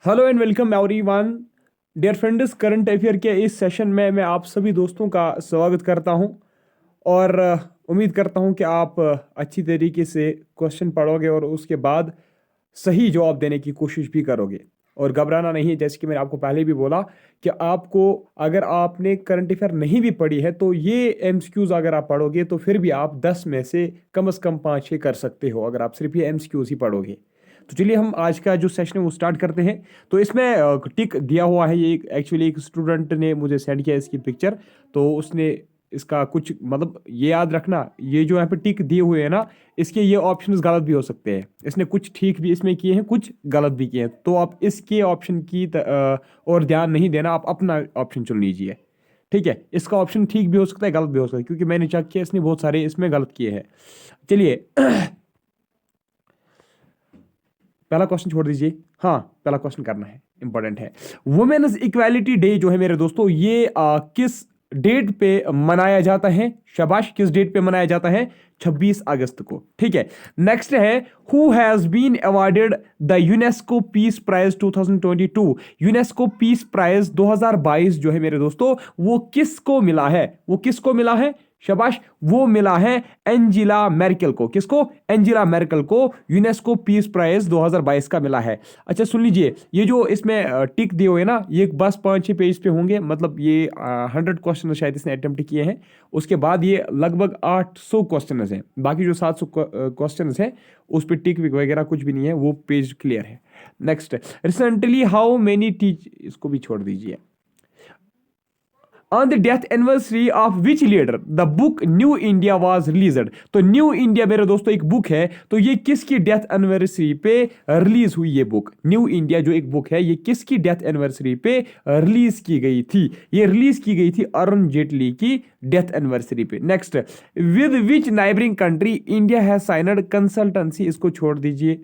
Hello and welcome everyone dear friends. Current affair के इस session में मैं आप सभी दोस्तों का स्वागत करता हूं और उम्मीद करता हूं कि आप अच्छी तरीके से क्वेश्चन पढ़ोगे और उसके बाद सही जवाब देने की कोशिश भी करोगे और घबराना नहीं है। जैसे कि मैंने आपको पहले भी बोला कि आपको अगर आपने करंट अफेयर नहीं भी पढ़ी है तो ये एमसीक्यूज अगर आप पढ़ोगे तो फिर भी आप 10 में से कम 5-6 कर सकते हो अगर आप सिर्फ ये एमसीक्यूज ही पढ़ोगे। तो चलिए हम आज का जो सेशन है वो स्टार्ट करते हैं। तो इसमें टिक दिया हुआ है, ये एक्चुअली एक स्टूडेंट ने मुझे सेंड किया इसकी पिक्चर। तो उसने इसका कुछ मतलब ये याद रखना, ये जो यहाँ पे टिक दिए हुए हैं ना, इसके ये ऑप्शंस गलत भी हो सकते हैं। इसने कुछ ठीक भी इसमें किए हैं, कुछ गलत भी किए हैं। तो आप इसके ऑप्शन की और ध्यान नहीं देना, आप अपना ऑप्शन चुन लीजिए। ठीक है, इसका ऑप्शन ठीक भी हो सकता है, गलत भी हो सकता है, क्योंकि मैंने चेक किया इसने बहुत सारे इसमें गलत किए हैं। चलिए पहला क्वेश्चन छोड़ दीजिए। हाँ, पहला क्वेश्चन करना है, इंपॉर्टेंट है। वुमेन्स इक्वालिटी डे जो है मेरे दोस्तों, ये किस डेट पे मनाया जाता है? शाबाश, किस डेट पे मनाया जाता है? 26 अगस्त को। ठीक है, नेक्स्ट है who has been awarded the UNESCO peace prize 2022। UNESCO peace prize 2022 जो है मेरे दोस्तों, वो किसको मिला है? वो किसको मिला है? शाबाश, वो मिला है एंजेला मेर्केल को। किसको? एंजेला मेर्केल को यूनेस्को पीस प्राइज 2022 का मिला है। अच्छा सुन लीजिए, ये जो इसमें टिक दिए हुए ना, ये बस 5-6 पेज पे होंगे। मतलब ये 100 क्वेश्चन शायद इसने अटेम्प्ट किए हैं। उसके बाद ये लगभग 800 क्वेश्चन हैं। बाकी जो 700 क्वेश्चन हैं उस पर टिक विक वगैरह कुछ भी नहीं है, वो पेज क्लियर है। Next, recently how many teach, इसको भी छोड़ दीजिए। On the death anniversary of which leader the book new India was released। तो न्यू इंडिया मेरे दोस्तों एक बुक है, तो ये किसकी डेथ एनिवर्सरी पे रिलीज हुई? ये बुक न्यू इंडिया जो एक बुक है, ये किसकी डेथ एनिवर्सरी पे रिलीज की गई थी? ये रिलीज की गई थी अरुण जेटली की डेथ एनिवर्सरी पे। Next, with which neighbouring country India has signed consultancy, इसको छोड़ दीजिए,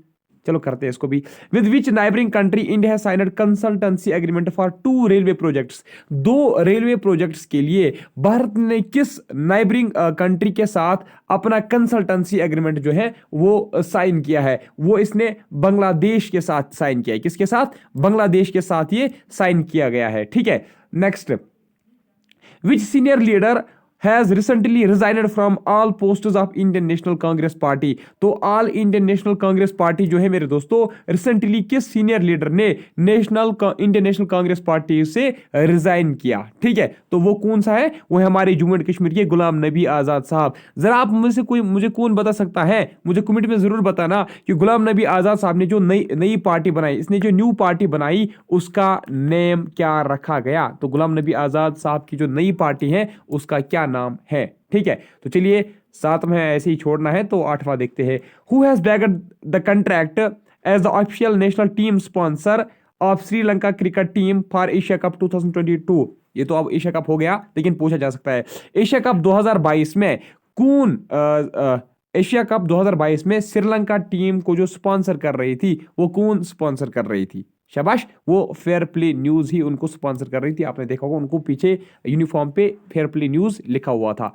चलो करते हैं इसको भी। With which neighbouring country India has signed consultancy agreement for 2 railway projects. 2 railway projects के लिए भारत ने किस नाइबरिंग कंट्री के साथ अपना कंसल्टेंसी एग्रीमेंट जो है वो साइन किया है? वो इसने बांग्लादेश के साथ साइन किया है। किसके साथ? बांग्लादेश के साथ ये साइन किया गया है। ठीक है, next, which senior leader has recently resigned from all posts of Indian National Congress party. तो ऑल इंडियन नेशनल कांग्रेस पार्टी जो है मेरे दोस्तों, रिसेंटली किस सीनियर लीडर ने इंडियन नेशनल कांग्रेस पार्टी से रिजाइन किया? ठीक है, तो वो कौन सा है? वो है हमारे जम्मू एंड कश्मीर के गुलाम नबी आजाद साहब। जरा आप मुझे कौन बता सकता है? मुझे कमेंट में जरूर बताना कि गुलाम नबी आजाद साहब ने जो नई पार्टी बनाई, इसने जो न्यू पार्टी बनाई, उसका नेम क्या रखा गया? तो गुलाम नबी आजाद साहब की जो नई पार्टी है उसका क्या नाम है? ठीक है, तो चलिए 7 में ऐसे ही छोड़ना है, तो 8वां देखते हैं। Who has bagged the contract as the official national team sponsor of Sri Lanka cricket team for Asia cup 2022। ये तो अब एशिया कप हो गया, लेकिन पूछा जा सकता है एशिया कप 2022 में कौन एशिया कप 2022 में श्रीलंका टीम को जो स्पॉन्सर कर रही थी, वो कौन स्पॉन्सर कर रही थी? शाबाश, वो फेयर प्ले न्यूज ही उनको स्पॉन्सर कर रही थी। आपने देखा होगा उनको पीछे यूनिफॉर्म पे फेयर प्ले न्यूज लिखा हुआ था।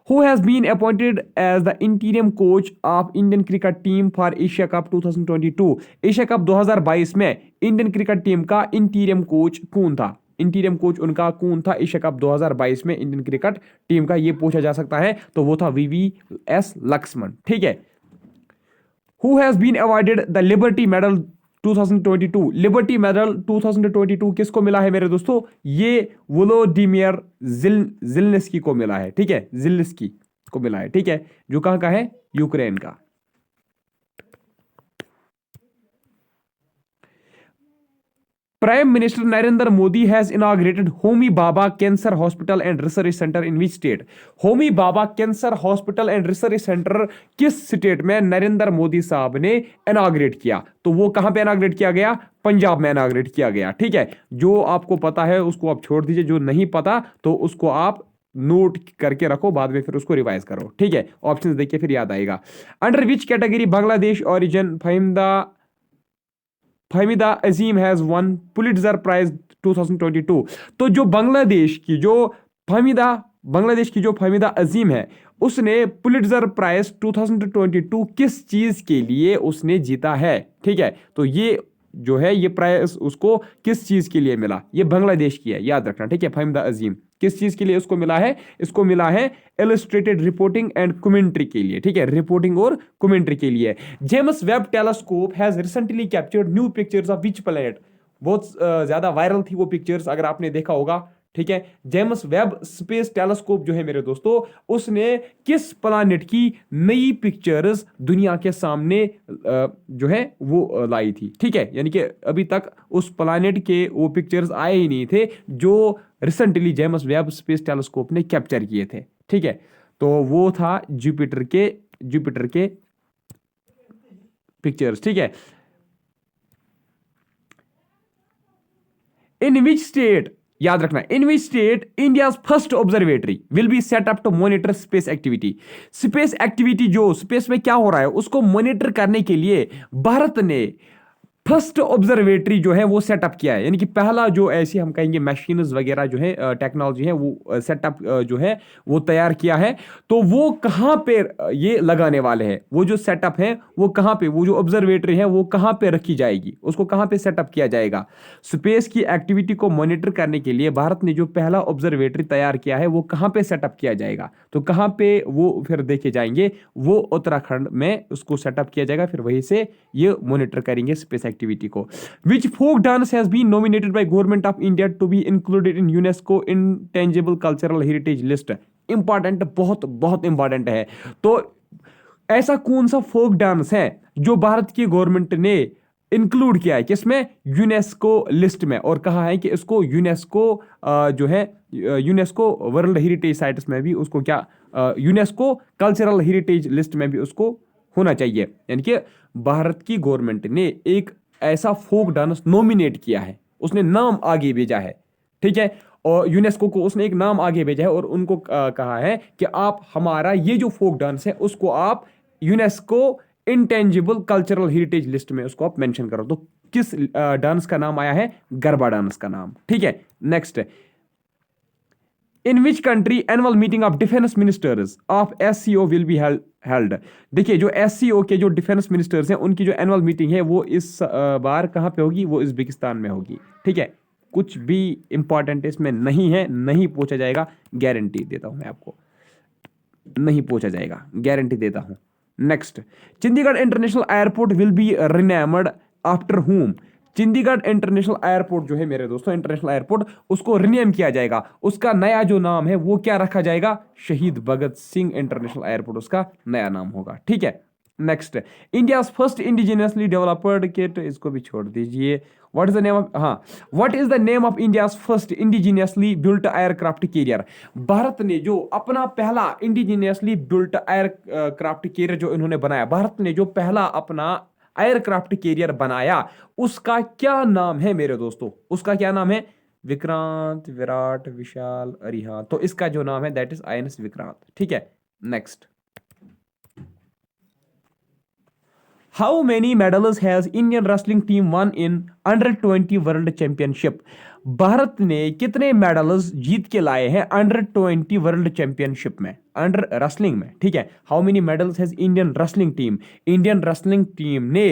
Who has been appointed as the interim coach of Indian cricket team for Asia cup 2022। Asia cup 2022 में इंडियन क्रिकेट टीम का इंटीरियम कोच कौन था? इंटीरियम कोच उनका कौन था एशिया कप 2022 में इंडियन क्रिकेट टीम का? ये पूछा जा सकता है, तो वो था VVS लक्ष्मण। ठीक है, who has been awarded the liberty medal 2022। Liberty medal 2022 किसको मिला है मेरे दोस्तों? ये वोलोडिमियर जिल्नेस्की को मिला है। ठीक है, जिल्नेस्की को मिला है। ठीक है, जो कहां का है? यूक्रेन का। Prime minister Narendra Modi has inaugurated Homi Baba cancer hospital and research centre in which state. Homi Baba cancer hospital and research centre किस स्टेट में नरेंद्र मोदी साहब ने इनॉग्रेट किया? तो वो कहां पे इनॉग्रेट किया गया? पंजाब में इनॉग्रेट किया गया। ठीक है, जो आपको पता है उसको आप छोड़ दीजिए, जो नहीं पता तो उसको आप नोट करके रखो, बाद में फिर उसको रिवाइज करो। ठीक है, ऑप्शंस देखिए फिर याद आएगा। Under which category Bangladesh origin Fahida Azim has won Pulitzer prize 2022। तो जो बांग्लादेश की जो फहीदा अजीम है, उसने पुलिट्जर प्राइज 2022 किस चीज के लिए उसने जीता है? ठीक है, तो ये जो है ये प्राइज उसको किस चीज के लिए मिला, ये बांग्लादेश की है, याद रखना, ठीक है। फहीम द अजीम किस चीज के लिए उसको मिला है, इसको मिला है इलस्ट्रेटेड रिपोर्टिंग एंड कमेंट्री के लिए, ठीक है, रिपोर्टिंग और कमेंट्री के लिए। James Webb telescope has recently captured new pictures of which planet, बहुत ज्यादा वायरल थी वो पिक्चर्स, अगर आपने देखा होगा, ठीक है। जेम्स वेब स्पेस टेलीस्कोप जो है मेरे दोस्तों, उसने किस प्लैनेट की नई पिक्चर्स दुनिया के सामने जो है वो लाई थी, ठीक है। यानी कि अभी तक उस प्लैनेट के वो पिक्चर्स आए ही नहीं थे जो recently James Webb space telescope ने कैप्चर किए थे, ठीक है। तो वो था जुपिटर के पिक्चर्स, ठीक है। इन विच स्टेट, याद रखना, in which state India first observatory will be set up to monitor space activity. Space activity जो स्पेस में क्या हो रहा है उसको मॉनिटर करने के लिए भारत ने फर्स्ट ऑब्जर्वेटरी जो है वो सेटअप किया है। यानी कि पहला जो ऐसी हम कहेंगे मशीन्स वगैरह जो है टेक्नोलॉजी है वो सेटअप जो है वो तैयार किया है। तो वो कहाँ पे ये लगाने वाले हैं, वो जो सेटअप है वो कहाँ पे, वो जो ऑब्जर्वेटरी है वो कहाँ पे रखी जाएगी, उसको कहाँ पे सेटअप किया जाएगा। स्पेस की एक्टिविटी को मॉनिटर करने के लिए भारत ने जो पहला ऑब्जर्वेटरी तैयार किया है वो कहाँ पे सेटअप किया जाएगा, तो कहाँ पे वो फिर देखे जाएंगे, वो उत्तराखंड में उसको सेटअप किया जाएगा, फिर वहीं से ये मॉनिटर करेंगे स्पेस एक्टिविटी को। Which folk dance has been nominated by government of India to be included in UNESCO intangible cultural heritage list. Important, बहुत बहुत इंपॉर्टेंट है। तो ऐसा कौन सा फोक डांस है जो भारत की गवर्नमेंट ने इंक्लूड किया है किसमें, यूनेस्को लिस्ट में, और कहा है कि इसको यूनेस्को जो है यूनेस्को वर्ल्ड हेरिटेज साइट्स में भी उसको क्या, यूनेस्को कल्चरल हेरिटेज लिस्ट में भी उसको होना चाहिए। यानी कि भारत की गवर्नमेंट ने एक ऐसा फोक डांस नॉमिनेट किया है, उसने नाम आगे भेजा है, ठीक है, और यूनेस्को को उसने एक नाम आगे भेजा है और उनको कहा है कि आप हमारा ये जो फोक डांस है उसको आप UNESCO intangible cultural heritage list में उसको आप मेंशन करो। तो किस डांस का नाम आया है, गरबा डांस का नाम, ठीक है। Next, in which country annual meeting of defence ministers of SCO will be held. देखिए जो एससीओ के जो डिफेंस मिनिस्टर्स हैं उनकी जो एनुअल मीटिंग है वो इस बार कहां पे होगी, वो उज्बेकिस्तान में होगी, ठीक है। कुछ भी इंपॉर्टेंट इसमें नहीं है, नहीं पूछा जाएगा, गारंटी देता हूं मैं आपको, नहीं पूछा जाएगा, गारंटी देता हूं। Next, Chandigarh international airport will be renamed after हुम। चंडीगढ़ इंटरनेशनल एयरपोर्ट जो है मेरे दोस्तों, इंटरनेशनल एयरपोर्ट, उसको रिनेम किया जाएगा, उसका नया जो नाम है वो क्या रखा जाएगा, शहीद भगत सिंह इंटरनेशनल एयरपोर्ट उसका नया नाम होगा, ठीक है। Next, India first indigenously developed kit, इसको भी छोड़ दीजिए। What is the name of, हाँ, what is the name of India first indigenously built aircraft carrier. Bharat ने जो अपना पहला इंडिजिनियसली बिल्ट एयरक्राफ्ट कैरियर जो इन्होंने बनाया, भारत ने जो पहला अपना एयरक्राफ्ट कैरियर बनाया उसका क्या नाम है मेरे दोस्तों, उसका क्या नाम है, विक्रांत, विराट, विशाल, अरिहांत। तो इसका जो नाम है दैट इज आईएनएस विक्रांत, ठीक है। Next, how many medals has Indian wrestling team one in under 20 world championship. Bharat ने कितने मेडल्स जीत के लाए हैं अंडर 20 वर्ल्ड चैंपियनशिप में, अंडर रेसलिंग में, ठीक है। How many medals has Indian wrestling team, Indian wrestling team ने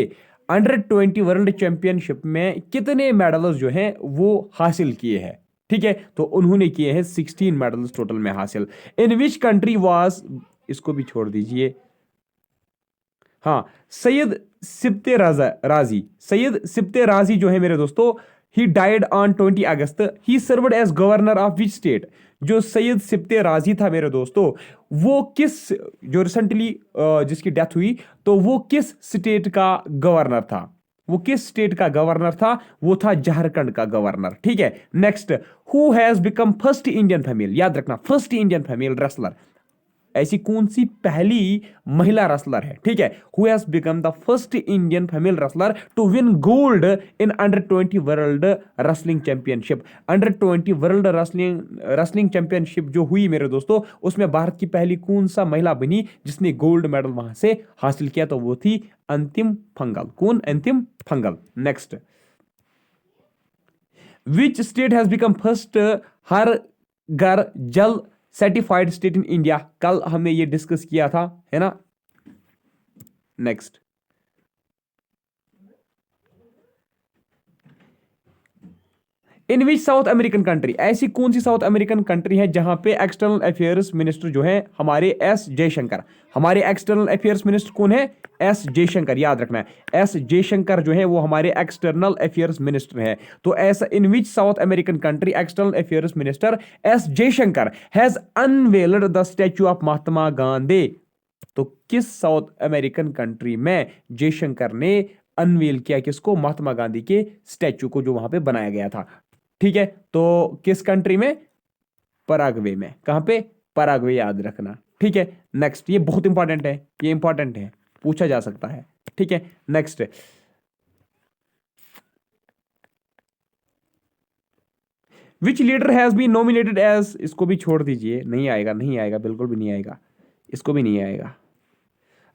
अंडर 20 वर्ल्ड चैंपियनशिप में कितने मेडल्स जो हैं वो हासिल किए हैं, ठीक है। तो उन्होंने किए हैं 16 मेडल्स टोटल में हासिल। इन विच कंट्री वाज, इसको भी छोड़ दीजिए, हाँ, सैयद सिब्ते राजी, सैयद सिब्ते राजी जो है मेरे दोस्तों, he died on 20 August, he served as governor of which state. जो सैयद सिब्ते राजी था मेरे दोस्तों, वो किस, जो रिसेंटली जिसकी डेथ हुई, तो वो किस स्टेट का गवर्नर था, वो किस स्टेट का गवर्नर था, वो था झारखंड का गवर्नर, ठीक है। Next, who has become first Indian female, याद रखना, फर्स्ट इंडियन फीमेल रेसलर, ऐसी कौन सी पहली महिला रेसलर है, ठीक है। Who has become the first Indian female wrestler to win gold in under 20 world wrestling championship. Under 20 world wrestling championship जो हुई मेरे दोस्तों, उसमें भारत की पहली कौन सा महिला बनी जिसने गोल्ड मेडल वहां से हासिल किया, तो वो थी अंतिम फंगल। कौन, Antim Panghal. Next, which state has become first Har Ghar Jal certified state in India. कल हमने ये डिस्कस किया था, है ना। Next, in which South American country, ऐसी कौन सी साउथ अमेरिकन कंट्री है जहां पे एक्सटर्नल अफेयर्स मिनिस्टर जो है हमारे एस जयशंकर, हमारे एक्सटर्नल अफेयर्स मिनिस्टर कौन है? एस जयशंकर, याद रखना है एस जयशंकर जो है वो हमारे एक्सटर्नल अफेयर्स मिनिस्टर है। तो ऐसा in which South American country external affairs minister S Jaishankar has unveiled the statue of Mahatma Gandhi. तो किस साउथ अमेरिकन कंट्री में जयशंकर ने अनवेल किया किसको? महात्मा गांधी के स्टैच्यू को जो वहां पे बनाया गया था। ठीक है, तो किस कंट्री में? पराग्वे में। कहां पे? पराग्वे, याद रखना। ठीक है, नेक्स्ट, ये बहुत इंपॉर्टेंट है, ये इंपॉर्टेंट है, पूछा जा सकता है। ठीक है, next, which leader has been nominated as, इसको भी छोड़ दीजिए, नहीं आएगा, नहीं आएगा, बिल्कुल भी नहीं आएगा, इसको भी नहीं आएगा।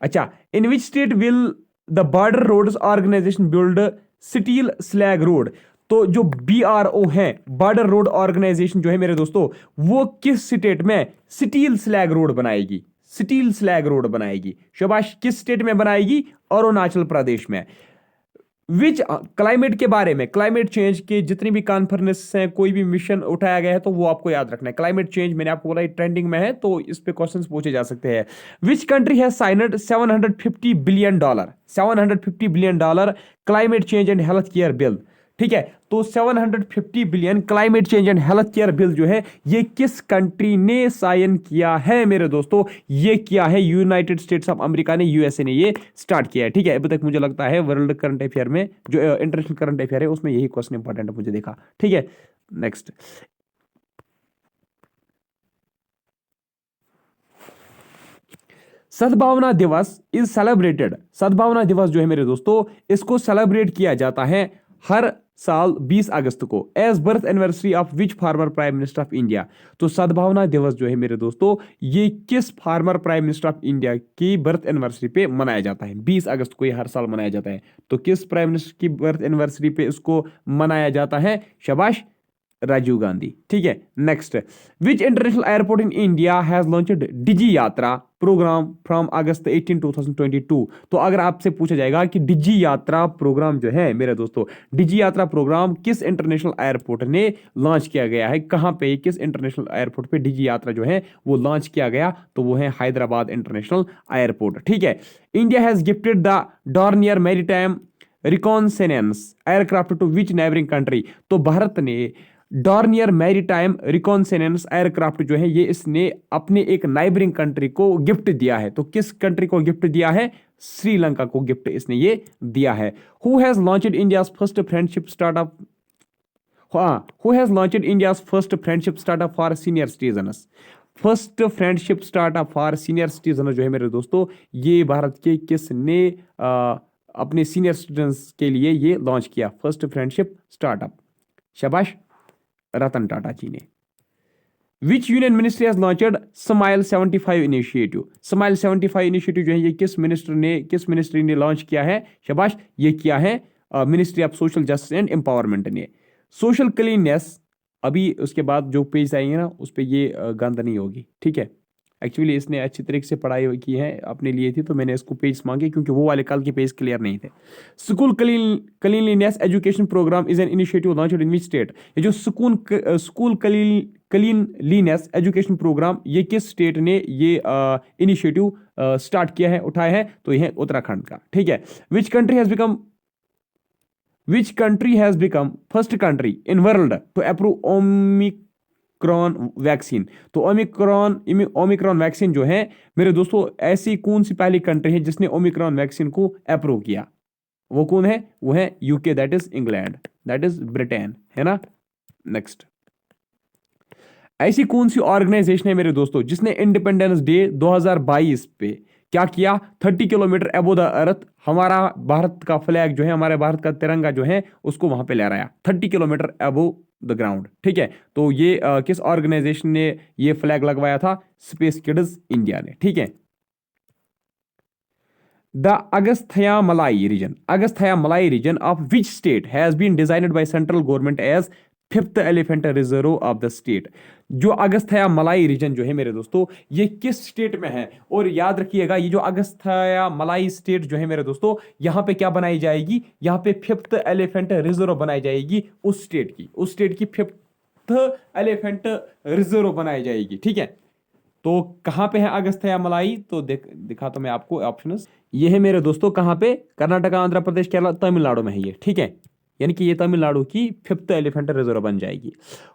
अच्छा, in which state will the Border Roads Organisation build steel slag road. तो जो BRO है, बॉर्डर रोड ऑर्गेनाइजेशन जो है मेरे दोस्तों, वो किस स्टेट में स्टील स्लैग रोड बनाएगी? स्टील स्लैग रोड बनाएगी। शाबाश, किस स्टेट में बनाएगी? अरुणाचल प्रदेश में। विच क्लाइमेट के बारे में, क्लाइमेट चेंज के जितनी भी कॉन्फ्रेंस हैं, कोई भी मिशन उठाया गया है तो वो आपको याद रखना है। क्लाइमेट चेंज मैंने आपको बोला ट्रेंडिंग में है, तो इस पे क्वेश्चंस पूछे जा सकते हैं। विच country has signed $750 billion, $750 billion climate change and health care bill. ठीक है, तो 750 billion climate change and health care bill जो है ये किस कंट्री ने साइन किया है मेरे दोस्तों? ये किया है यूनाइटेड स्टेट्स ऑफ अमेरिका ने, USA ने ये स्टार्ट किया है। ठीक है, अभी तक मुझे लगता है वर्ल्ड करंट अफेयर में जो इंटरनेशनल करंट अफेयर है उसमें यही क्वेश्चन इंपॉर्टेंट है, मुझे देखा। ठीक है, नेक्स्ट, सद्भावना दिवस इज सेलिब्रेटेड। सद्भावना दिवस जो है मेरे दोस्तों, इसको सेलिब्रेट किया जाता है हर साल 20 अगस्त को। As birth anniversary of which former prime minister of India. तो सद्भावना दिवस जो है मेरे दोस्तों, ये किस former prime minister of India की बर्थ एनिवर्सरी पे मनाया जाता है? 20 अगस्त को ये हर साल मनाया जाता है। तो किस प्राइम मिनिस्टर की बर्थ एनिवर्सरी पे इसको मनाया जाता है? शाबाश, राजीव गांधी। ठीक है, next, which international airport in India has launched Digi Yatra programme from अगस्त 18 2022। तो अगर आपसे पूछा जाएगा कि डिजी यात्रा प्रोग्राम जो है मेरे दोस्तों, डिजी यात्रा प्रोग्राम किस इंटरनेशनल एयरपोर्ट ने लॉन्च किया गया है? कहां पे, किस इंटरनेशनल एयरपोर्ट पे डिजी यात्रा जो है वो लॉन्च किया गया? तो वो है हैदराबाद इंटरनेशनल एयरपोर्ट। ठीक है, India has gifted the Dornier maritime reconnaissance aircraft to which neighbouring country. तो भारत ने डॉर्नियर मैरीटाइम रिकॉन्सेनेंस एयरक्राफ्ट जो है ये इसने अपने एक नाइबरिंग कंट्री को गिफ्ट दिया है। तो किस कंट्री को गिफ्ट दिया है? श्रीलंका को गिफ्ट इसने ये दिया है। Who has launched India's first friendship startup, who has launched India's first friendship startup for senior citizens. First friendship startup for senior citizen जो है मेरे दोस्तों, ये भारत के किसने अपने सीनियर सिटीजन्स के लिए ये लॉन्च किया? फर्स्ट फ्रेंडशिप स्टार्टअप, शाबाश, रतन टाटा जी ने। विच union ministry has launched smile 75 initiative. Smile 75 initiative जो है ये किस मिनिस्ट्री ने लॉन्च किया है? शाबाश, ये किया है ministry of social justice and empowerment ने। सोशल क्लीननेस, अभी उसके बाद जो पेज आएंगे ना उस पर ये गंद नहीं होगी। ठीक है, एक्चुअली इसने अच्छी तरीके से पढ़ाई की है, अपने लिए थी, तो मैंने इसको पेज मांगे क्योंकि वो वाले कल के पेज क्लियर नहीं थे। School cleanliness education programme is an initiative launched in which state. ये जो स्कूल क्लीनलीनेस एजुकेशन प्रोग्राम ये किस स्टेट ने ये इनिशिएटिव स्टार्ट किया है, उठाया है? तो ये है उत्तराखंड का। ठीक है, which country has become first country in world to approve Omicron vaccine. तो ओमिक्रॉन वैक्सीन जो है मेरे दोस्तों, ऐसी कौन सी पहली कंट्री है जिसने ओमिक्रॉन वैक्सीन को अप्रूव किया? वो कौन है? वो है UK, that is England, that is Britain, है ना। नेक्स्ट, ऐसी कौन सी ऑर्गेनाइजेशन है मेरे दोस्तों जिसने इंडिपेंडेंस डे 2022 पे क्या किया? 30 किलोमीटर अबो द अर्थ हमारा भारत का फ्लैग जो है, हमारे भारत का तिरंगा जो है उसको वहां पे लहराया 30 किलोमीटर अबो द ग्राउंड। ठीक है, तो ये किस ऑर्गेनाइजेशन ने ये फ्लैग लगवाया था? स्पेस किड्स इंडिया ने। ठीक है, the Agasthya Malai region of which state has been designed by central government as fifth elephant reserve of the state. जो अगस्थया मलाई रीजन जो है मेरे दोस्तों, ये किस स्टेट में है? और याद रखिएगा, ये जो अगस्थया मलाई स्टेट जो है मेरे दोस्तों, यहां पे क्या बनाई जाएगी? यहां पे फिफ्थ एलिफेंट रिजर्व बनाई जाएगी उस स्टेट की फिफ्थ एलिफेंट रिजर्व बनाई जाएगी। ठीक है, तो कहां पे है अगस्थया मलाई? तो दिखा तो मैं आपको ऑप्शंस। ये है मेरे दोस्तों कहां पे? कर्नाटका, आंध्र प्रदेश, केरला, तमिलनाडु में है ये। ठीक है, यानी कि ये तमिलनाडु की फिफ्थ एलिफेंट रिजर्व बन जाएगी।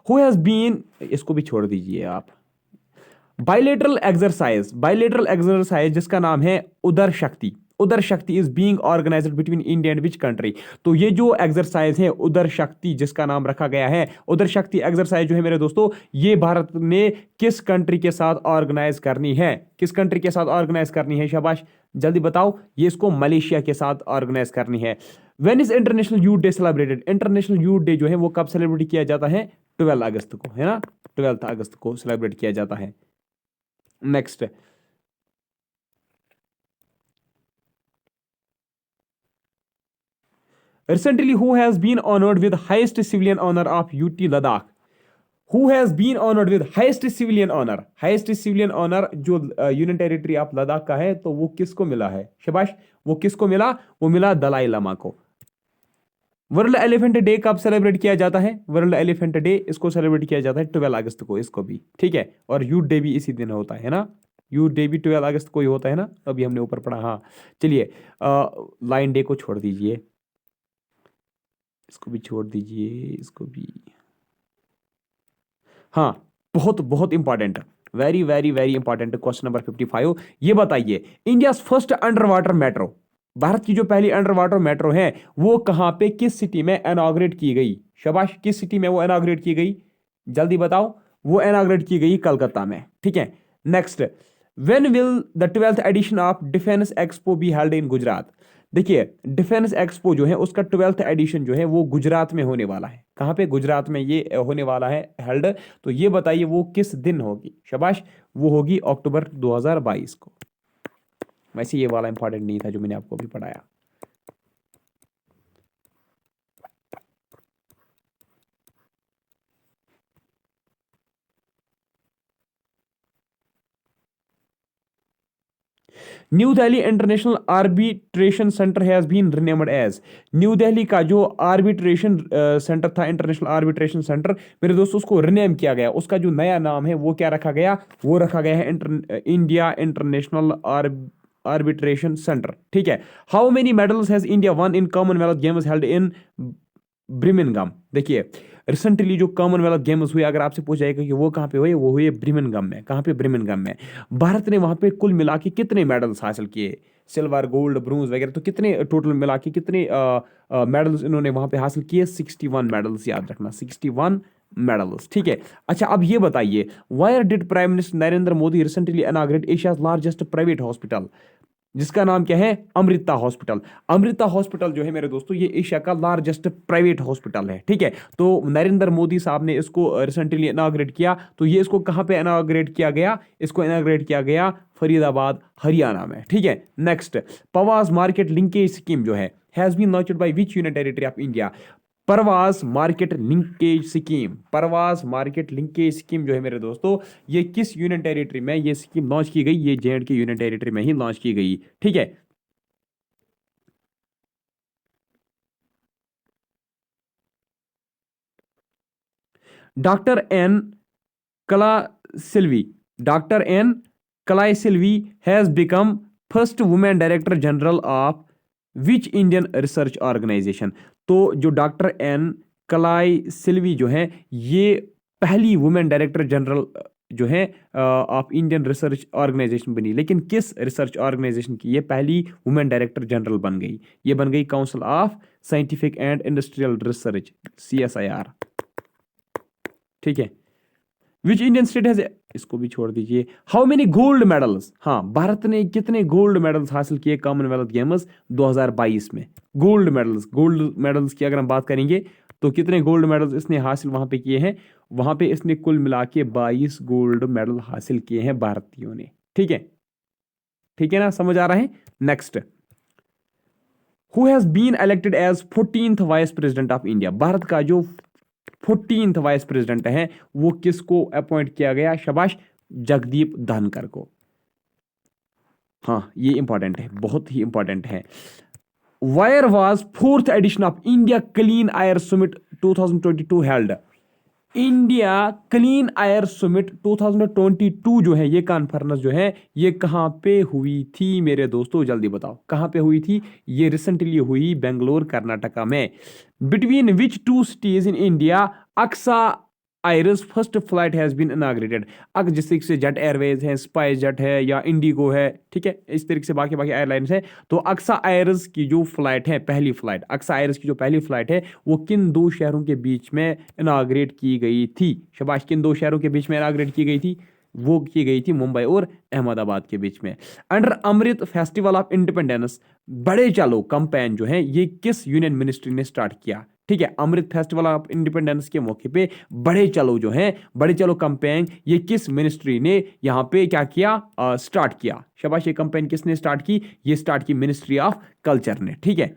हु हैज बीन, इसको भी छोड़ दीजिए आप। बाइलेटरल एक्सरसाइज जिसका नाम है उदर Shakti, Udar Shakti is being organised between India and which country? तो ये जो एक्सरसाइज है उदर शक्ति जिसका नाम रखा गया है, उदर शक्ति एक्सरसाइज जो है मेरे दोस्तों, ये भारत ने किस कंट्री के साथ ऑर्गेनाइज करनी है? किस कंट्री के साथ ऑर्गेनाइज करनी है? शाबाश, जल्दी बताओ। ये इसको मलेशिया के साथ ऑर्गेनाइज करनी है। When is international youth day celebrated? International youth day जो है वो कब सेलिब्रेट किया जाता है? 12 अगस्त को, है ना? 12 अगस्त को सेलिब्रेट किया जाता है। Next, recently who has been honored with highest civilian honor of UT Ladakh? Who has been honored with highest civilian honor? Highest civilian honor जो यूनियन टेरिटरी ऑफ लद्दाख का है, तो वो किसको मिला है? शाबाश, वो किसको मिला? वो मिला दलाई लामा को। वर्ल्ड एलिफेंट डे कब सेलिब्रेट किया जाता है? वर्ल्ड एलिफेंट डे इसको सेलिब्रेट किया जाता है 12 अगस्त को, इसको भी। ठीक है, और यूथ डे भी इसी दिन होता है ना? यूथ डे भी 12 अगस्त को ही होता है ना? अभी हमने ऊपर पढ़ा। हाँ, चलिए, लाइन डे को छोड़ दीजिए, इसको भी छोड़ दीजिए, इसको भी। हाँ, बहुत बहुत important, very very very important question number 55। ये बताइए, India first under water metro, Bharat की जो पहली अंडर वाटर मेट्रो है वो कहां पे, किस सिटी में इनॉग्रेट की गई? शाबाश, किस सिटी में वो इनॉग्रेट की गई? जल्दी बताओ। वो इनॉग्रेट की गई कलकत्ता में। ठीक है, next, when will the 12th edition of defence expo be held in Gujarat? देखिए, डिफेंस एक्सपो जो है उसका 12th एडिशन जो है वो गुजरात में होने वाला है। कहां पे? गुजरात में ये होने वाला है हेल्ड। तो ये बताइए वो किस दिन होगी? शाबाश, वो होगी अक्टूबर 2022 को। वैसे ये वाला इंपॉर्टेंट नहीं था जो मैंने आपको अभी पढ़ाया। New Delhi international arbitration centre has been renamed as. New Delhi का जो आर्बिट्रेशन सेंटर था, इंटरनेशनल आर्बिट्रेशन सेंटर, मेरे दोस्तों, उसको रिनेम किया गया। उसका जो नया नाम है वो क्या रखा गया? वो रखा गया है इंडिया इंटरनेशनल आर्बिट्रेशन सेंटर। ठीक है, how many medals has India one in Commonwealth games held in Birmingham? देखिए, रिसेंटली जो कॉमनवेल्थ गेम्स हुए, अगर आपसे पूछा जाएगा कि वो कहाँ पे हुए, वो हुए ब्रिमिंगम में। कहाँ पे? ब्रिमिंगम में। भारत ने वहां पे कुल मिला के कितने मेडल्स हासिल किए? सिल्वर, गोल्ड, ब्रोंज वगैरह, तो कितने टोटल मिला के कितने मेडल्स इन्होंने वहां पे हासिल किए? 61 मेडल्स, याद रखना, 61 मेडल्स। ठीक है, अच्छा, अब ये बताइए, wire did prime minister Narendra Modi recently inaugurate Asia's largest private hospital, जिसका नाम क्या है? अमृता हॉस्पिटल। अमृता हॉस्पिटल जो है मेरे दोस्तों, ये एशिया का लार्जेस्ट प्राइवेट हॉस्पिटल है। ठीक है, तो नरेंद्र मोदी साहब ने इसको रिसेंटली इनॉग्रेट किया। तो ये इसको कहां पे इनॉग्रेट किया गया? इसको इनॉग्रेट किया गया फरीदाबाद, हरियाणा में। ठीक है, next, Pravas market linkage scheme जो है has been launched by which union territory of India? Pravas market linkage scheme, Pravas market linkage scheme जो है मेरे दोस्तों, ये किस यूनियन टेरिटरी में ये स्कीम लॉन्च की गई? ये जे एंड के यूनियन टेरिटरी में ही लॉन्च की गई। ठीक है, डॉक्टर एन कला Silvi, doctor N Kalai Selvi has become first women director general of which Indian research organisation? तो जो डॉक्टर एन कलाई सिल्वी जो है, ये पहली वुमेन डायरेक्टर जनरल जो है ऑफ इंडियन रिसर्च ऑर्गेनाइजेशन बनी। लेकिन किस रिसर्च ऑर्गेनाइजेशन की? ये पहली वुमेन डायरेक्टर जनरल बन गई। ये बन गई council of scientific and industrial research, CSIR। ठीक है, विच इंडियन स्टेट हैज, इसको भी छोड़ दीजिए। हाउ मेनी गोल्ड मेडल्स, हाँ, भारत ने कितने गोल्ड मेडल्स हासिल किए कॉमनवेल्थ गेम्स 2022 में? गोल्ड मेडल्स की अगर हम बात करेंगे तो कितने गोल्ड मेडल्स इसने हासिल वहां पे किए हैं? वहां पे इसने कुल मिला के 22 गोल्ड मेडल हासिल किए हैं भारतीयों ने। ठीक है, ठीक है ना, समझ आ रहा है? Next, who has been elected as 14th vice president of India? Bharat का जो 14th वाइस प्रेसिडेंट हैं, वो किसको अपॉइंट किया गया? शाबाश, जगदीप धनखड़ को। हाँ, ये इंपॉर्टेंट है, बहुत ही इंपॉर्टेंट है। Wire was fourth edition of India clean air summit 2022 held. India clean air summit 2022 जो है, ये कॉन्फ्रेंस जो है, ये कहाँ पे हुई थी मेरे दोस्तों? जल्दी बताओ कहाँ पे हुई थी? ये रिसेंटली हुई बेंगलोर कर्नाटका में। Between which two cities in India Akasa Air's first flight has been inaugurated. अब जिस तरीके से जेट एयरवेज है, स्पाइस जेट है या इंडिगो है, ठीक है, इस तरीके से बाकी बाकी एयरलाइंस है। तो अक्सा आयरस की जो फ्लाइट है, पहली फ्लाइट, अक्सा आयरस की जो पहली फ्लाइट है, वो किन दो शहरों के बीच में इनाग्रेट की गई थी? शाबाश, किन दो शहरों के बीच में इनाग्रेट की गई थी? वो की गई थी मुंबई और अहमदाबाद के बीच में। Under Amrit festival of independence, Badhe Chalo campaign जो है, ये किस यूनियन मिनिस्ट्री ने स्टार्ट किया? ठीक है, अमृत फेस्टिवल ऑफ इंडिपेंडेंस के मौके पे बड़े चलो जो है, बड़े चलो कैंपेन, ये किस मिनिस्ट्री ने यहाँ पे क्या किया? स्टार्ट किया। शाबाश, ये कैंपेन किसने स्टार्ट की? ये स्टार्ट की मिनिस्ट्री ऑफ कल्चर ने। ठीक है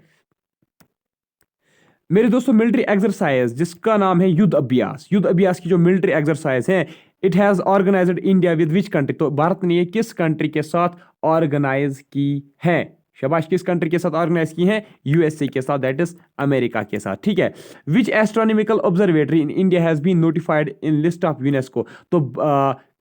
मेरे दोस्तों, मिलिट्री एक्सरसाइज जिसका नाम है युद्ध अभ्यास, युद्ध अभ्यास की जो मिलिट्री एक्सरसाइज है, it has organised India with which country? तो भारत ने ये किस कंट्री के साथ ऑर्गेनाइज की है? शाबाश, किस कंट्री के साथ ऑर्गेनाइज की है? यूएसए के साथ, दैट इज अमेरिका के साथ। ठीक है, which astronomical observatory in India has been notified in list of UNESCO? तो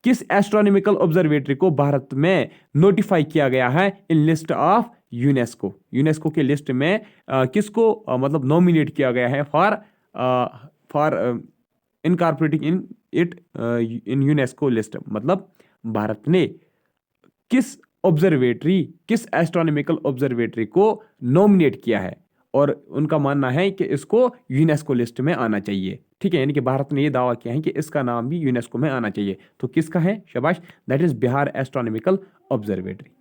किस एस्ट्रोनॉमिकल ऑब्जर्वेटरी को भारत में नोटिफाई किया गया है इन लिस्ट ऑफ यूनेस्को? यूनेस्को के लिस्ट में किसको मतलब नॉमिनेट किया गया है for incorporating in it in UNESCO list? मतलब भारत ने किस ऑब्जर्वेटरी, किस एस्ट्रोनॉमिकल ऑब्जर्वेटरी को नॉमिनेट किया है, और उनका मानना है कि इसको यूनेस्को लिस्ट में आना चाहिए। ठीक है, यानी कि भारत ने यह दावा किया है कि इसका नाम भी यूनेस्को में आना चाहिए। तो किसका है? शाबाश, that is Bihar astronomical observatory.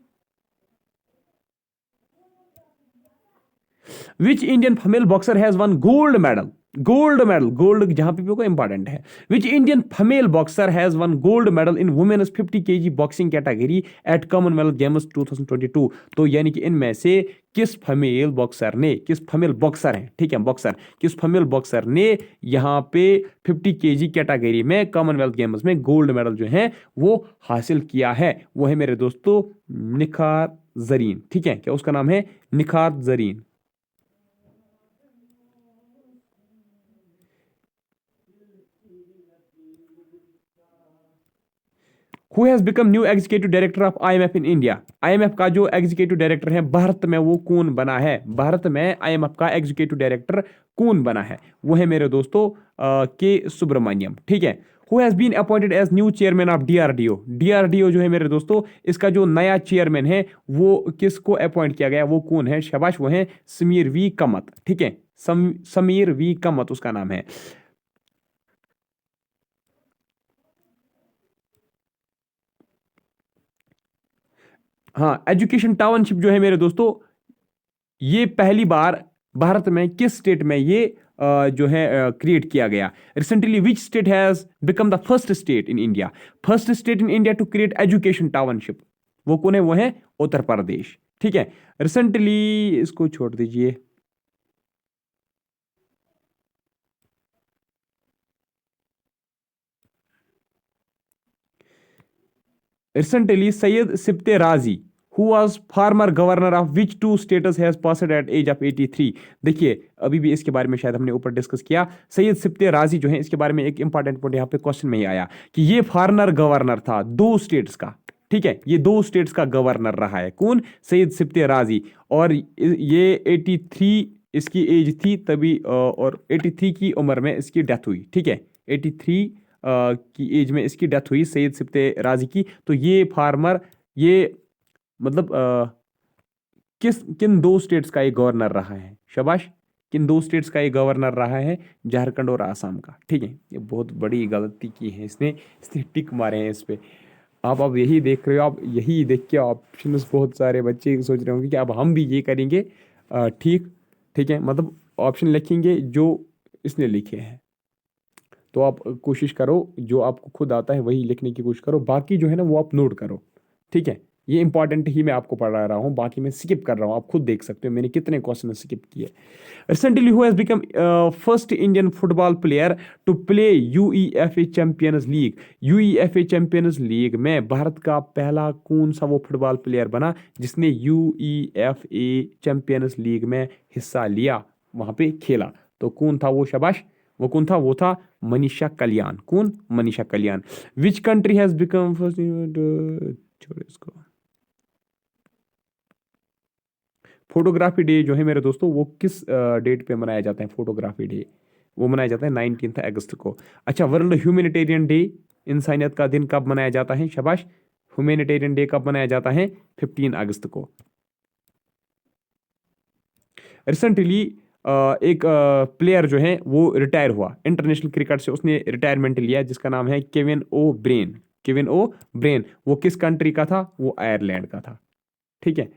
Which Indian female boxer has won gold medal? Gold medal, gold जहां पे भी इंपॉर्टेंट है। Which Indian female boxer has won gold medal in women's 50 KG boxing category at Commonwealth Games 2022? तो यानी कि इनमें से किस फीमेल बॉक्सर ने, किस फीमेल बॉक्सर है, ठीक है, बॉक्सर, किस फीमेल बॉक्सर ने यहाँ पे 50 केजी कैटेगरी में कॉमनवेल्थ गेम्स में गोल्ड मेडल जो है वो हासिल किया है? वो है मेरे दोस्तों निखार जरीन। ठीक है, क्या उसका नाम है? निखार Zareen. Who has become new executive director of IMF in India? IMF का जो एग्जीक्यूटिव डायरेक्टर है भारत में, वो कौन बना है? भारत में आईएमएफ का एग्जीक्यूटिव डायरेक्टर कौन बना है? वो है मेरे दोस्तों के सुब्रमण्यम। ठीक है, who has been appointed as new chairman of DRDO? DRDO जो है मेरे दोस्तों, इसका जो नया चेयरमैन है वो किसको अपॉइंट किया गया? वो कौन है? शाबाश, वो है समीर वी कमत। ठीक है, समीर वी कमत उसका नाम है। हाँ, एजुकेशन टाउनशिप जो है मेरे दोस्तों, ये पहली बार भारत में किस स्टेट में ये जो है क्रिएट किया गया? Recently which state has become the first state in India? First state in India to create education township, वो कौन है? वो है उत्तर प्रदेश। ठीक है, रिसेंटली, इसको छोड़ दीजिए। Recently, Syed Sibte Razi, who was former governor of which two states has passed at age of 83? देखिए, अभी भी इसके बारे में शायद हमने ऊपर डिस्कस किया। सैयद सिब्ते राजी जो है, इसके बारे में एक इंपॉर्टेंट पॉइंट यहाँ पे क्वेश्चन में ही आया कि ये फॉरनर गवर्नर था दो स्टेट्स का। ठीक है, ये दो स्टेट्स का गवर्नर रहा है। कौन? सैयद सिब्ते राजी। और ये 83 इसकी एज थी तभी, और 83 की उम्र में इसकी डेथ हुई। ठीक है, 83 की एज में इसकी डेथ हुई सैयद सिब्ते राजी की। तो ये फार्मर, ये मतलब किन दो स्टेट्स का ये गवर्नर रहा है? शाबाश, किन दो स्टेट्स का ये गवर्नर रहा है? झारखंड और आसाम का। ठीक है, ये बहुत बड़ी गलती की है इसने, इसने टिक मारे हैं इस पे। आप अब यही देख रहे हो, आप यही देख के ऑप्शन, बहुत सारे बच्चे सोच रहे होंगे कि अब हम भी ये करेंगे। ठीक, ठीक है, मतलब ऑप्शन लिखेंगे जो इसने लिखे हैं। तो आप कोशिश करो, जो आपको खुद आता है वही लिखने की कोशिश करो, बाकी जो है ना वो आप नोट करो। ठीक है, ये इंपॉर्टेंट ही मैं आपको पढ़ा रहा हूँ, बाकी मैं स्किप कर रहा हूँ, आप खुद देख सकते हो मैंने कितने क्वेश्चन स्किप किए। Recently who has become first Indian football player to play UEFA Champions League. UEFA Champions League में भारत का पहला कौन सा वो फुटबॉल प्लेयर बना जिसने यूईएफए चैंपियंस लीग में हिस्सा लिया, वहां पे खेला? तो कौन था वो? शाबाश, वो कौन था? वो था मनीषा कल्याण। कौन? Manisha Kalyan. Which country has become first, छोड़ो इसको। फोटोग्राफी डे जो है मेरे दोस्तों वो किस डेट पे मनाया जाता है? फोटोग्राफी डे वो मनाया जाता है 19 अगस्त को। अच्छा, वर्ल्ड ह्यूमैनिटेरियन डे, इंसानियत का दिन, कब मनाया जाता है? शाबाश, ह्यूमैनिटेरियन डे कब मनाया जाता है? 15 अगस्त को। रिसेंटली एक प्लेयर जो है वो रिटायर हुआ इंटरनेशनल क्रिकेट से, उसने रिटायरमेंट लिया जिसका नाम है केविन ओ ब्रेन। केविन ओ ब्रेन, वो किस कंट्री का था? वो आयरलैंड का था। ठीक है।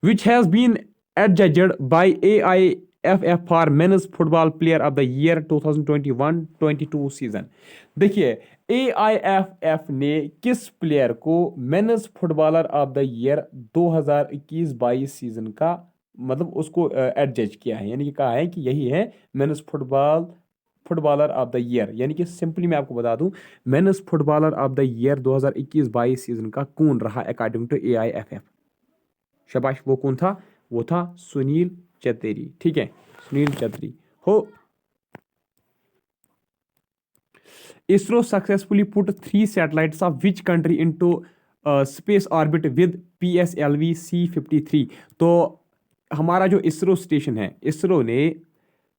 which has been adjudged by AIFF for Men's Football Player of the Year 2021-22 season. देखिए, AIFF ने किस प्लेयर को men's footballer of the year 2021-22 season का मतलब उसको एडजज किया है, यानी कि कहा है कि यही है men's footballer of the year. यानी कि सिंपली मैं आपको बता दूं, men's footballer of the year 2021-22 season का कौन रहा अकॉर्डिंग टू AIFF? शाबाश, वो कौन था? वो था सुनील चेत्री। ठीक है, सुनील चेत्री हो। ISRO successfully put 3 satellites of which country into space orbit with PSLV C53। तो हमारा जो इसरो स्टेशन है, इसरो ने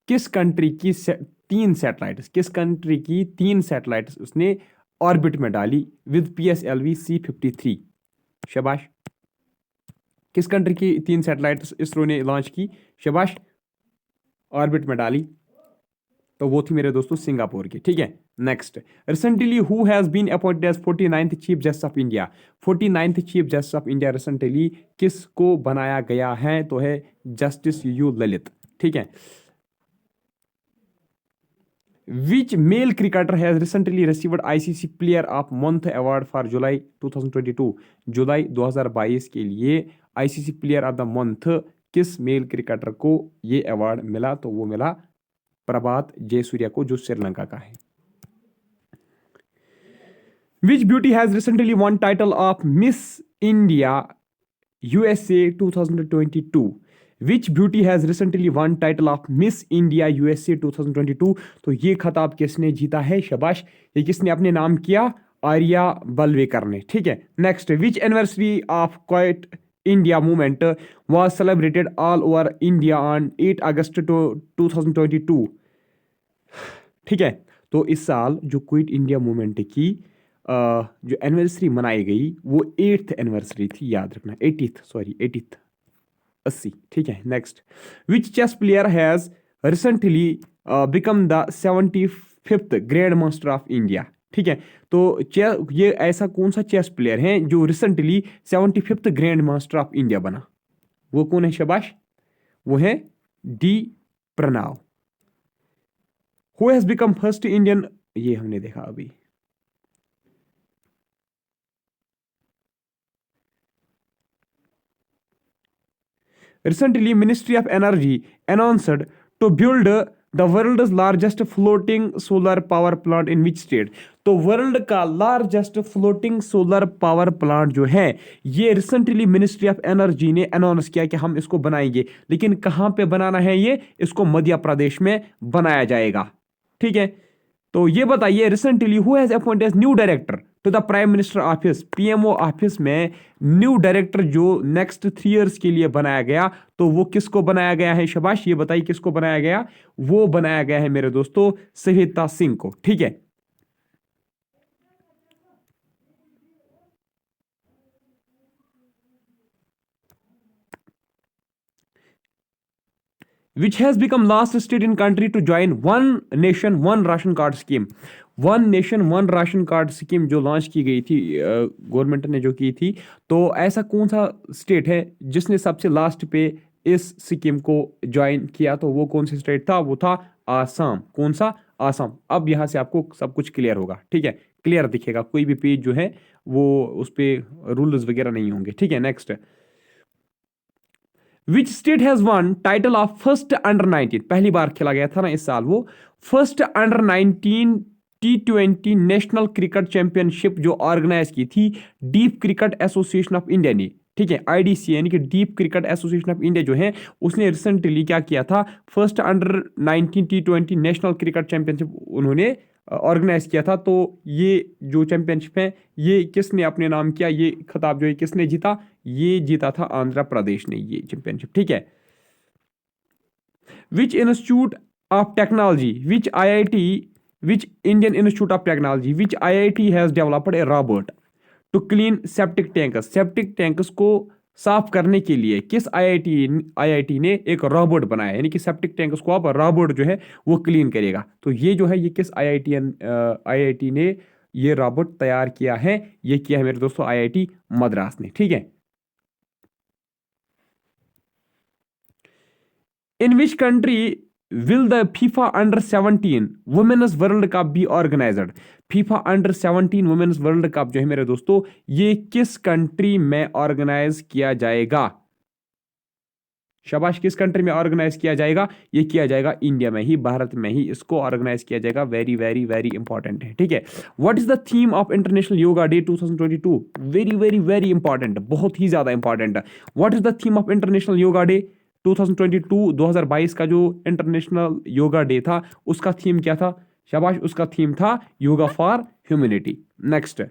किस कंट्री की 3 सैटेलाइट्स, किस कंट्री की 3 सैटेलाइट्स उसने ऑर्बिट में डाली विद PSLV C53? शाबाश, किस कंट्री की 3 सैटेलाइट्स इसरो ने लॉन्च की? शाबाश, ऑर्बिट में डाली, तो वो थी मेरे दोस्तों सिंगापुर की। ठीक है, next. Recently who has been appointed as 49th chief justice of India. 49th chief justice of India recently किसको बनाया गया है? तो है जस्टिस यू ललित। ठीक है। Which male cricketer has recently received ICC Player of Month Award for July 2022? जुलाई 2022 के लिए ICC Player of the Month किस मेल क्रिकेटर को ये अवार्ड मिला? तो वो मिला प्रभात जयसूर्या को, जो श्रीलंका का है। Which beauty has recently won title of Miss India USA 2022? Which beauty has recently won title of Miss India USA 2022? तो ये खिताब किसने जीता है? शाबाश, ये किसने अपने नाम किया? आर्या बलवेकर ने। ठीक है, next. Which anniversary of quite India movement was celebrated all over India on 8 अगस्त 2022? ठीक है, तो इस साल जो क्विट इंडिया मूवमेंट की जो एनिवर्सरी मनाई गई वो 8th एनिवर्सरी थी, याद रखना। 80th 80। ठीक है, next. Which chess player has recently become the 75th grandmaster of India? ठीक है, तो ये ऐसा कौन सा चेस प्लेयर है जो recently 75th grandmaster of India बना? वो कौन है? शाबाश, वो है D Pranav. Who has become first Indian, ये हमने देखा अभी। Recently, Ministry of Energy announced to build the world's largest floating solar power plant in which state? तो वर्ल्ड का largest floating solar power plant जो है ये रिसेंटली मिनिस्ट्री ऑफ एनर्जी ने अनाउंस किया कि हम इसको बनाएंगे, लेकिन कहां पे बनाना है? ये इसको मध्य प्रदेश में बनाया जाएगा। ठीक है, तो ये बताइए, recently who has appointed as new director to the prime minister office, PMO office में न्यू डायरेक्टर जो नेक्स्ट 3 इयर्स के लिए बनाया गया, तो वो किसको बनाया गया है? शाबाश, ये बताइए किसको बनाया गया? वो बनाया गया है मेरे दोस्तों सविता सिंह को। ठीक है, which has become last state in country to join one nation one ration card scheme. One nation one ration card scheme जो लॉन्च की गई थी, गवर्नमेंट ने जो की थी, तो ऐसा कौन सा स्टेट है जिसने सबसे लास्ट पे इस स्कीम को ज्वाइन किया? तो वो कौन सा स्टेट था? वो था आसाम। कौन सा? आसाम। अब यहां से आपको सब कुछ क्लियर होगा। ठीक है, क्लियर दिखेगा, कोई भी पेज जो है वो उस पर रूल्स वगैरह नहीं होंगे। ठीक है, next, which state has one title of first under 19, पहली बार खेला गया था ना इस साल वो first under 19 T20 national cricket championship जो ऑर्गेनाइज की थी deep cricket association of India ने। ठीक है, आईडीसी यानी कि deep cricket association of India जो है उसने रिसेंटली क्या किया था, first under 19 T20 national cricket championship उन्होंने ऑर्गेनाइज किया था। तो ये जो चैंपियनशिप है ये किसने अपने नाम किया, ये खिताब जो है किसने जीता, ये जीता था आंध्र प्रदेश ने ये चैंपियनशिप। ठीक है, which institute of technology which IIT which Indian institute of technology which IIT has developed a robot to clean septic tanks को साफ करने के लिए किस आईआईटी ने एक रोबोट बनाया, यानी कि सेप्टिक टैंक्स को अब रोबोट जो है वो क्लीन करेगा। तो ये जो है ये किस आईआईटी ने ये रोबोट तैयार किया है, ये किया है मेरे दोस्तों आईआईटी मद्रास ने। ठीक है, in which country will the FIFA under 17 women's world cup be organised, FIFA under 17 women's world cup जो है मेरे दोस्तों ये किस कंट्री में ऑर्गेनाइज किया जाएगा, शाबाश, किस कंट्री में ऑर्गेनाइज किया जाएगा, ये किया जाएगा इंडिया में ही, भारत में ही इसको ऑर्गेनाइज किया जाएगा। वेरी वेरी वेरी इंपॉर्टेंट है। ठीक है, what is the theme of international yoga day 2022, very very very important, बहुत ही ज्यादा important. What is the theme of international yoga day 2022 का जो इंटरनेशनल योगा डे था उसका थीम क्या था, शाबाश, उसका थीम था yoga for humanity. Next,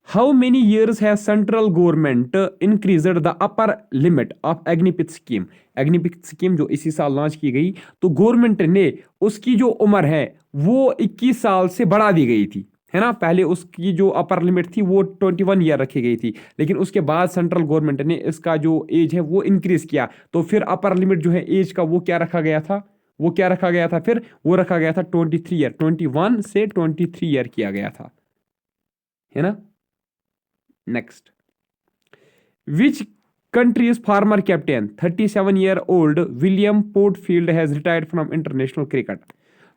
how many years has central government increased the upper limit of Agnipath scheme, Agnipath scheme जो इसी साल लॉन्च की गई, तो गवर्नमेंट ने उसकी जो उम्र है वो 21 साल से बढ़ा दी गई थी, है ना। पहले उसकी जो अपर लिमिट थी वो 21 ईयर रखी गई थी, लेकिन उसके बाद सेंट्रल गवर्नमेंट ने इसका जो एज है वो इंक्रीज किया, तो फिर अपर लिमिट जो है एज का वो क्या रखा गया था, वो क्या रखा गया था, फिर वो रखा गया था 23 ईयर, 21 से 23 ईयर किया गया था, है ना। Next, which country's former captain 37-year-old William Porterfield has retired from international cricket,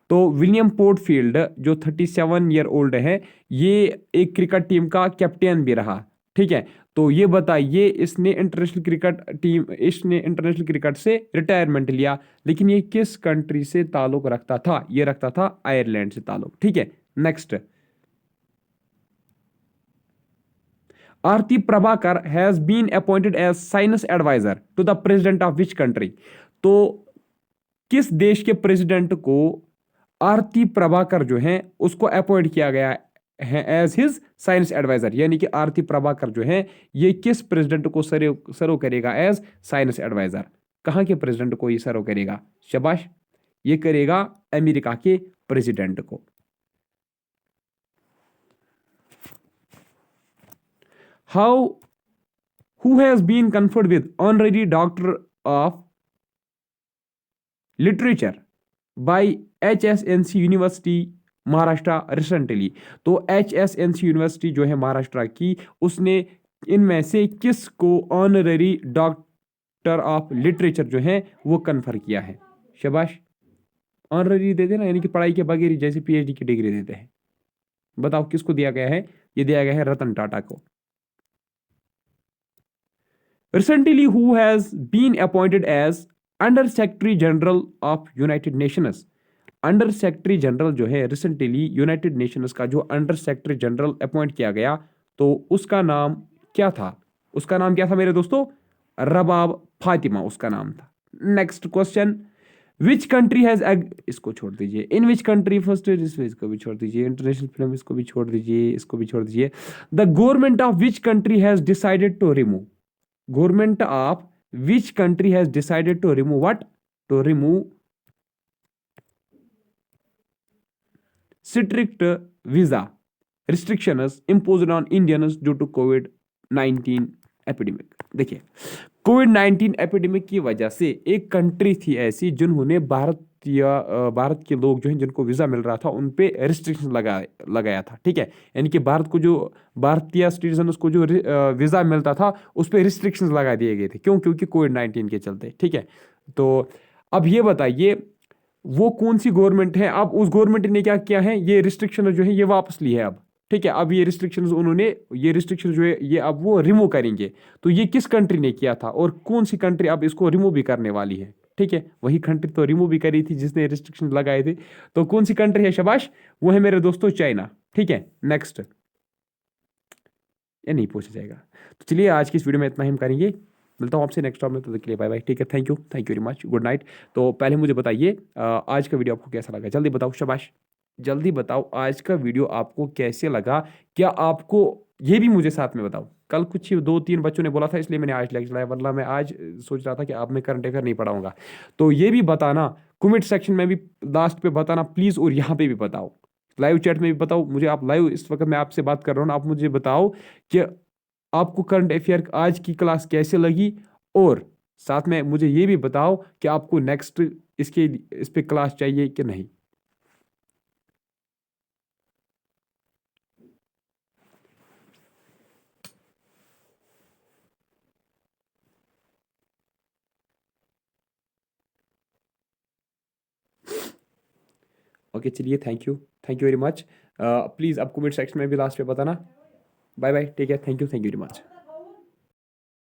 तो विलियम पोर्टफील्ड जो 37 ईयर ओल्ड है ये एक क्रिकेट टीम का कैप्टन भी रहा। ठीक है, तो ये बताइए इसने इंटरनेशनल क्रिकेट से रिटायरमेंट लिया, लेकिन ये किस कंट्री से ताल्लुक रखता था, ये रखता था आयरलैंड से ताल्लुक। ठीक है, next, Aarti Prabhakar has been appointed as science adviser to the president of which country, तो किस देश के प्रेसिडेंट को आरती प्रभाकर जो है उसको अपॉइंट किया गया है एज हिज साइंस एडवाइजर, यानी कि आरती प्रभाकर जो है ये किस प्रेसिडेंट को सर्व करेगा एज साइंस एडवाइजर, कहां के प्रेसिडेंट को ये सर्व करेगा, शाबाश, ये करेगा अमेरिका के प्रेसिडेंट को। How who has been conferred with honorary doctor of literature by HSNC university Maharashtra recently, तो HSNC यूनिवर्सिटी जो है महाराष्ट्र की उसने इनमें से किस को ऑनररी डॉक्टर ऑफ लिटरेचर जो है वो कन्फर किया है, शाबाश, ऑनररी दे देना, यानी कि पढ़ाई के बगैर जैसे PhD की डिग्री देते हैं। बताओ किसको दिया गया है, ये दिया गया है रतन टाटा को। Recently who has been appointed as under secretary general of United Nations, under secretary general जो है रिसेंटली यूनाइटेड नेशंस का जो अंडर सेक्रेटरी जनरल अपॉइंट किया गया, तो उसका नाम क्या था, उसका नाम क्या था मेरे दोस्तों, रबाब फातिमा उसका नाम था। Next question, which country has इसको छोड़ दीजिए, इन विच कंट्री फर्स्ट, इसको भी छोड़ दीजिए, इंटरनेशनल फिल्म इसको भी छोड़ दीजिए, इसको भी छोड़ दीजिए, the government of which country has decided to remove, government of which country has decided to remove what, to remove strict visa restrictions imposed on Indians due to COVID-19 epidemic। देखिए COVID-19 epidemic की वजह से एक country थी ऐसी जिन्होंने भारत के लोग जो हैं जिनको वीजा मिल रहा था उन पे रिस्ट्रिक्शन लगाया था। ठीक है, यानी कि भारत को जो भारतीय सिटीजन को जो वीजा मिलता था उस पे रिस्ट्रिक्शंस लगा दिए गए थे, क्यों, क्योंकि COVID-19 के चलते। ठीक है, तो अब ये बताइए वो कौन सी गवर्नमेंट है, अब उस गवर्नमेंट ने क्या किया है, ये रिस्ट्रिक्शन जो है ये वापस ली है अब। ठीक है, अब ये रिस्ट्रिक्शंस उन्होंने, ये रिस्ट्रिक्शन जो है ये अब वो रिमूव करेंगे। तो ये किस कंट्री ने किया था और कौन सी कंट्री अब इसको रिमूव भी करने वाली है? ठीक है, वही कंट्री तो रिमूव भी करी थी जिसने रिस्ट्रिक्शन लगाए थे। तो कौन सी कंट्री है शाबाश? वो है मेरे दोस्तों चाइना। ठीक है, नेक्स्ट, ये नहीं पूछा जाएगा। तो चलिए आज की इस वीडियो में इतना ही हम करेंगे, मिलता हूँ आपसे नेक्स्ट टॉप में, तो के लिए बाय बाय, ठीक है, thank you very much, good night. तो पहले मुझे बताइए आज का वीडियो आपको कैसा लगा, जल्दी बताओ शाबाश, जल्दी बताओ आज का वीडियो आपको कैसे लगा। क्या आपको, ये भी मुझे साथ में बताओ, कल कुछ 2-3 बच्चों ने बोला था इसलिए मैंने आज लेक्चर लाया, वरना मैं आज सोच रहा था कि आप मैं करंट अफेयर नहीं पढ़ाऊंगा। तो ये भी बताना कमेंट सेक्शन में भी, लास्ट पे बताना प्लीज़, और यहाँ पे भी बताओ, लाइव चैट में भी बताओ मुझे। आप लाइव इस वक्त मैं आपसे बात कर रहा हूँ ना, आप मुझे बताओ कि आपको करंट अफेयर आज की क्लास कैसे लगी, और साथ में मुझे ये भी बताओ कि आपको नेक्स्ट इस पे क्लास चाहिए कि नहीं। ओके चलिए, thank you very much. Please आप कमेंट सेक्शन में भी लास्ट पे बताना। Bye bye, take care, thank you very much.